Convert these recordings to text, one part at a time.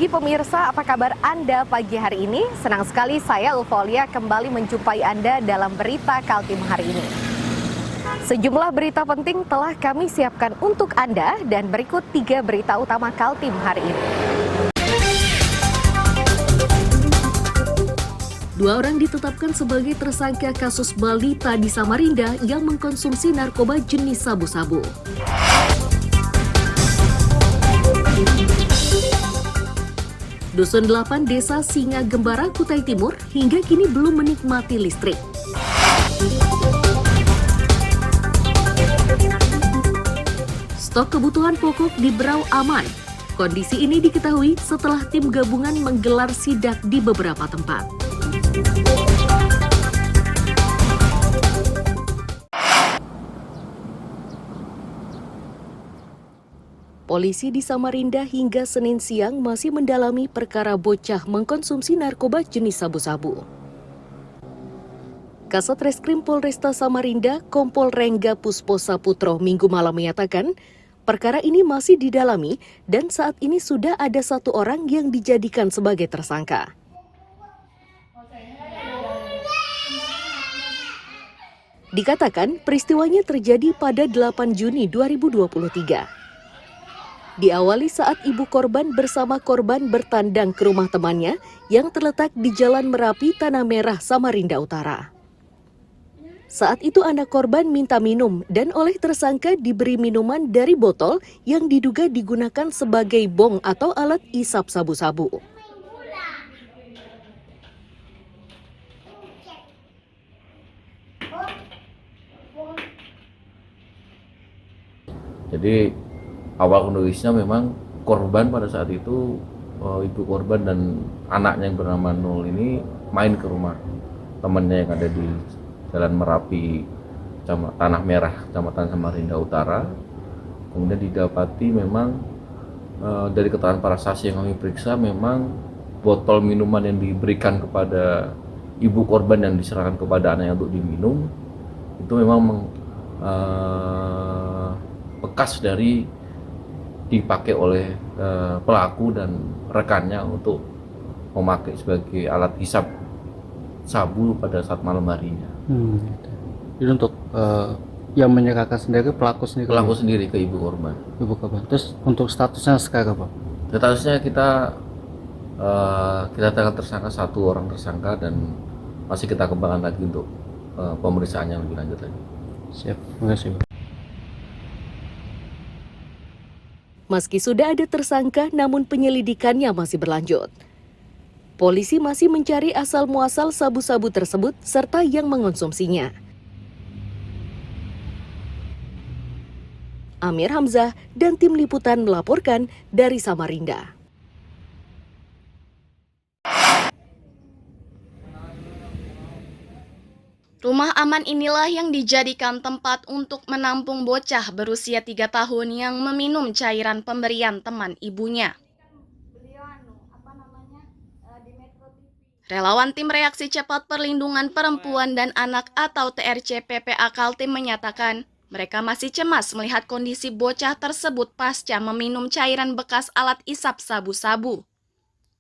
pagi pemirsa, apa kabar Anda pagi hari ini? Senang sekali saya Ulfolia kembali menjumpai Anda dalam berita Kaltim hari ini. Sejumlah berita penting telah kami siapkan untuk Anda dan berikut 3 berita utama Kaltim hari ini. 2 orang ditetapkan sebagai tersangka kasus balita di Samarinda yang mengkonsumsi narkoba jenis sabu-sabu. Dusun 8 Desa Singa Gembara, Kutai Timur hingga kini belum menikmati listrik. Stok kebutuhan pokok di Berau aman. Kondisi ini diketahui setelah tim gabungan menggelar sidak di beberapa tempat. Polisi di Samarinda hingga Senin siang masih mendalami perkara bocah mengkonsumsi narkoba jenis sabu-sabu. Kasat Reskrim Polresta Samarinda, Kompol Rengga Puspo Saputro Minggu malam menyatakan, perkara ini masih didalami dan saat ini sudah ada 1 orang yang dijadikan sebagai tersangka. Dikatakan peristiwanya terjadi pada 8 Juni 2023. Diawali saat ibu korban bersama korban bertandang ke rumah temannya yang terletak di Jalan Merapi, Tanah Merah, Samarinda Utara. Saat itu anak korban minta minum dan oleh tersangka diberi minuman dari botol yang diduga digunakan sebagai bong atau alat isap sabu-sabu. Jadi awal kronologisnya memang korban pada saat itu ibu korban dan anaknya yang bernama Nul ini main ke rumah temannya yang ada di Jalan Merapi, Tanah Merah, Kecamatan Samarinda Utara. Kemudian didapati memang dari keterangan para saksi yang kami periksa memang botol minuman yang diberikan kepada ibu korban dan diserahkan kepada anaknya untuk diminum itu memang bekas dari dipakai oleh pelaku dan rekannya untuk memakai sebagai alat hisap sabu pada saat malam harinya. Jadi untuk yang menyerahkan sendiri pelaku sendiri. Pelaku sendiri ke ibu korban. Ibu korban. Terus untuk statusnya sekarang apa? Statusnya kita tersangka 1 orang tersangka dan masih kita kembangkan lagi untuk pemeriksaan yang lebih lanjut lagi. Siap, terima kasih. Meski sudah ada tersangka, namun penyelidikannya masih berlanjut. Polisi masih mencari asal-muasal sabu-sabu tersebut serta yang mengonsumsinya. Amir Hamzah dan tim liputan melaporkan dari Samarinda. Rumah aman inilah yang dijadikan tempat untuk menampung bocah berusia 3 tahun yang meminum cairan pemberian teman ibunya. Relawan Tim Reaksi Cepat Perlindungan Perempuan dan Anak atau TRC PPA Kaltim menyatakan mereka masih cemas melihat kondisi bocah tersebut pasca meminum cairan bekas alat isap sabu-sabu.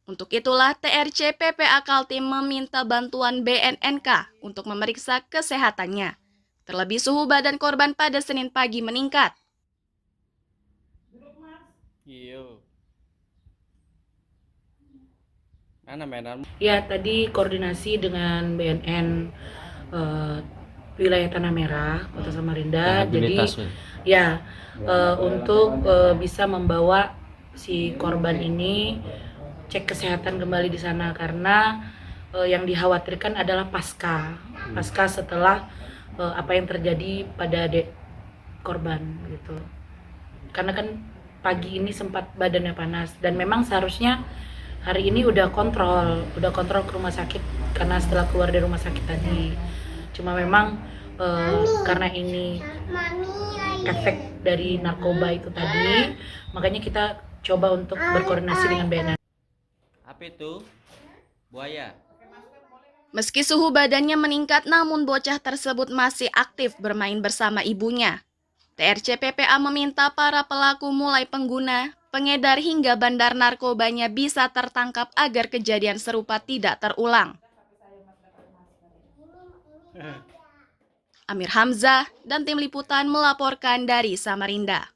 Untuk itulah TRC PPA Kaltim meminta bantuan BNNK untuk memeriksa kesehatannya. Terlebih suhu badan korban pada Senin pagi meningkat. Ya, tadi koordinasi dengan BNN wilayah Tanah Merah, Kota Samarinda. Jadi ya untuk bisa membawa si korban ini cek kesehatan kembali di sana karena yang dikhawatirkan adalah pasca setelah apa yang terjadi pada korban gitu. Karena kan pagi ini sempat badannya panas dan memang seharusnya hari ini udah kontrol ke rumah sakit karena setelah keluar dari rumah sakit tadi. Cuma memang karena ini efek dari narkoba itu tadi, makanya kita coba untuk berkoordinasi dengan BNN. Apa itu? Buaya. Meski suhu badannya meningkat, namun bocah tersebut masih aktif bermain bersama ibunya. TRC PPA meminta para pelaku mulai pengguna pengedar hingga bandar narkobanya bisa tertangkap agar kejadian serupa tidak terulang. Amir Hamzah dan tim liputan melaporkan dari Samarinda.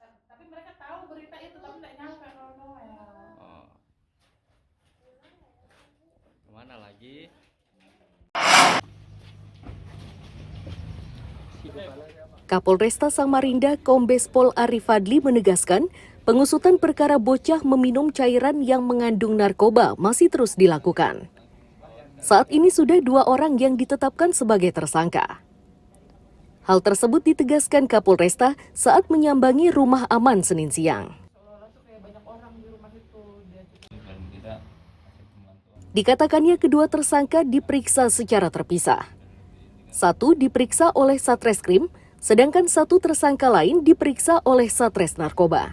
Kemana lagi? Kapolresta Samarinda Kombes Pol Arif Fadli menegaskan, pengusutan perkara bocah meminum cairan yang mengandung narkoba masih terus dilakukan. Saat ini sudah 2 orang yang ditetapkan sebagai tersangka. Hal tersebut ditegaskan Kapolresta saat menyambangi Rumah Aman Senin siang. Dikatakannya kedua tersangka diperiksa secara terpisah. Satu diperiksa oleh Satreskrim, sedangkan satu tersangka lain diperiksa oleh Satres Narkoba.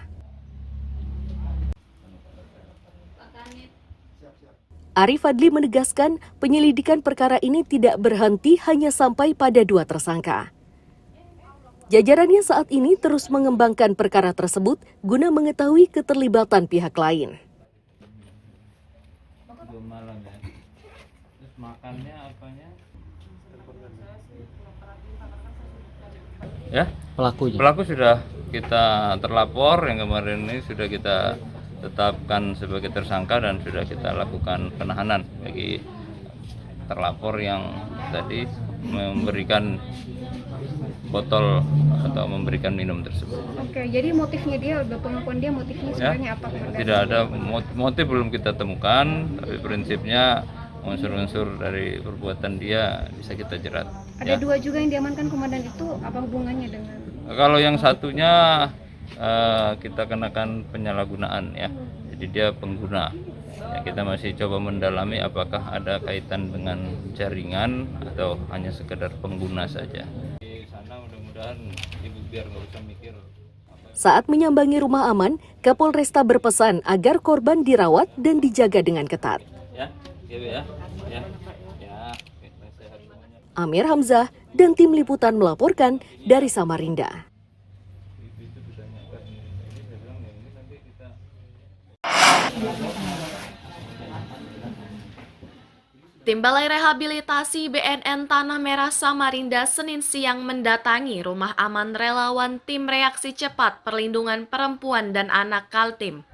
Arif Fadli menegaskan penyelidikan perkara ini tidak berhenti hanya sampai pada 2 tersangka. Jajarannya saat ini terus mengembangkan perkara tersebut guna mengetahui keterlibatan pihak lain. Malam ya. Terus makannya apanya? Ya, Pelakunya. pelaku sudah kita terlapor, yang kemarin ini sudah kita tetapkan sebagai tersangka dan sudah kita lakukan penahanan bagi terlapor yang tadi memberikan botol atau memberikan minum tersebut. Oke, jadi motifnya dia, pengakuan dia motifnya sebenarnya apa? Tidak ada motif, belum kita temukan, tapi prinsipnya unsur-unsur dari perbuatan dia bisa kita jerat. Ada 2 juga yang diamankan komandan itu, apa hubungannya dengan? Kalau yang satunya kita kenakan penyalahgunaan ya, jadi dia pengguna. Ya, kita masih coba mendalami apakah ada kaitan dengan jaringan atau hanya sekedar pengguna saja. Di sana mudah-mudahan ibu biar nggak usah mikir. Saat menyambangi Rumah Aman, Kapolresta berpesan agar korban dirawat dan dijaga dengan ketat. Ya, ya, ya, ya, ya. Sehat semuanya. Amir Hamzah dan tim liputan melaporkan dari Samarinda. Tim Balai Rehabilitasi BNN Tanah Merah Samarinda Senin siang mendatangi Rumah Aman Relawan Tim Reaksi Cepat Perlindungan Perempuan dan Anak Kaltim.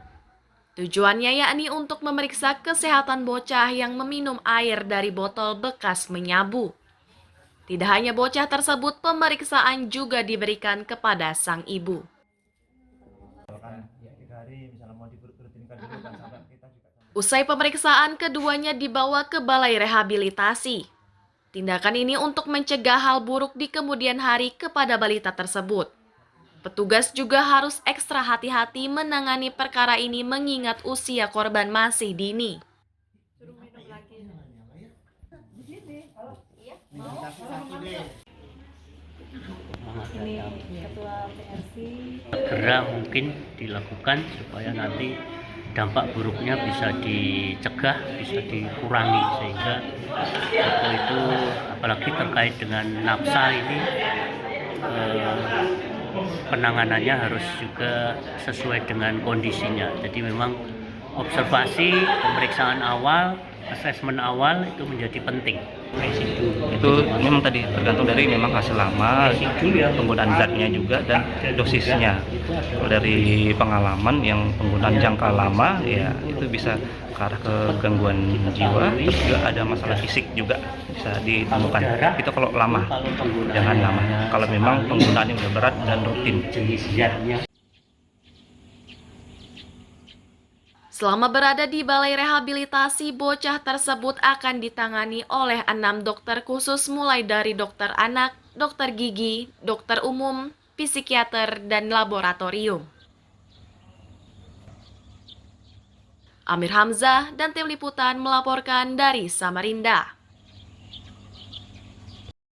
Tujuannya yakni untuk memeriksa kesehatan bocah yang meminum air dari botol bekas menyabu. Tidak hanya bocah tersebut, pemeriksaan juga diberikan kepada sang ibu. Usai pemeriksaan, keduanya dibawa ke Balai Rehabilitasi. Tindakan ini untuk mencegah hal buruk di kemudian hari kepada balita tersebut. Petugas juga harus ekstra hati-hati menangani perkara ini mengingat usia korban masih dini. Segera mungkin dilakukan supaya nanti dampak buruknya bisa dicegah, bisa dikurangi, sehingga itu apalagi terkait dengan nafsa ini penanganannya harus juga sesuai dengan kondisinya. Jadi memang observasi, pemeriksaan awal, asesmen awal itu menjadi penting. Itu memang tadi tergantung dari memang hasil lama, penggunaan zatnya juga dan dosisnya. Kalau dari pengalaman yang penggunaan jangka lama ya itu bisa ke arah ke gangguan jiwa, terus juga ada masalah fisik juga bisa ditemukan. Itu kalau lama, jangan lama. Kalau memang penggunaannya udah berat dan rutin. Selama berada di Balai Rehabilitasi, bocah tersebut akan ditangani oleh 6 dokter khusus mulai dari dokter anak, dokter gigi, dokter umum, psikiater, dan laboratorium. Amir Hamzah dan tim liputan melaporkan dari Samarinda.